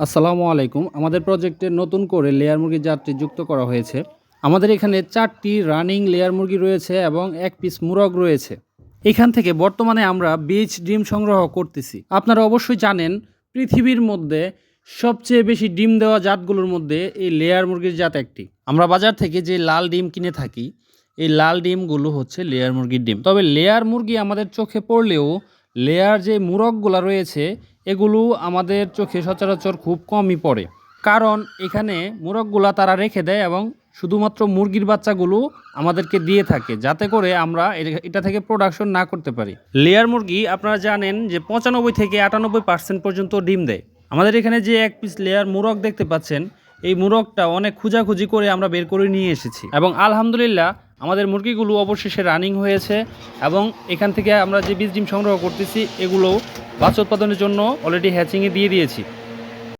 আসসালামু আলাইকুম। আমাদের প্রজেক্টে নতুন করে লেয়ার মুরগির জাতটি যুক্ত করা হয়েছে। আমাদের এখানে ৪টি রানিং লেয়ার মুরগি রয়েছে এবং ১ পিস মুরগ রয়েছে। এখান থেকে বর্তমানে আমরা বীজ ডিম সংগ্রহ করতেছি। আপনারা অবশ্যই জানেন পৃথিবীর মধ্যে সবচেয়ে বেশি ডিম দেওয়া জাতগুলোর মধ্যে এই লেয়ার মুরগির জাত একটি। আমরা বাজার থেকে যে লাল ডিম কিনে থাকি, এই লাল ডিমগুলো হচ্ছে লেয়ার মুরগির ডিম। তবে লেয়ার মুরগি আমাদের চোখে পড়লেও লেয়ার যে মুরগগুলা রয়েছে এগুলো আমাদের চোখে সচরাচর খুব কমই পড়ে। কারণ এখানে মুরগগুলা তারা রেখে দেয় এবং শুধুমাত্র মুরগির বাচ্চাগুলো আমাদেরকে দিয়ে থাকে, যাতে করে আমরা এটা থেকে প্রোডাকশন না করতে পারি। লেয়ার মুরগি আপনারা জানেন যে ৯৫ থেকে ৯৮% পর্যন্ত ডিম দেয়। আমাদের এখানে যে ১ পিস লেয়ার মুরগ দেখতে পাচ্ছেন, এই মুরগটা অনেক খোঁজাখুঁজি করে আমরা বের করে নিয়ে এসেছি এবং আলহামদুলিল্লাহ আমাদের মুরগিগুলো অবশেষে রানিং হয়েছে এবং এখান থেকে আমরা যে বীজ ডিম সংগ্রহ করতেছি এগুলো বাচ্চা উৎপাদনের জন্য অলরেডি হ্যাচিংয়ে দিয়ে দিয়েছি।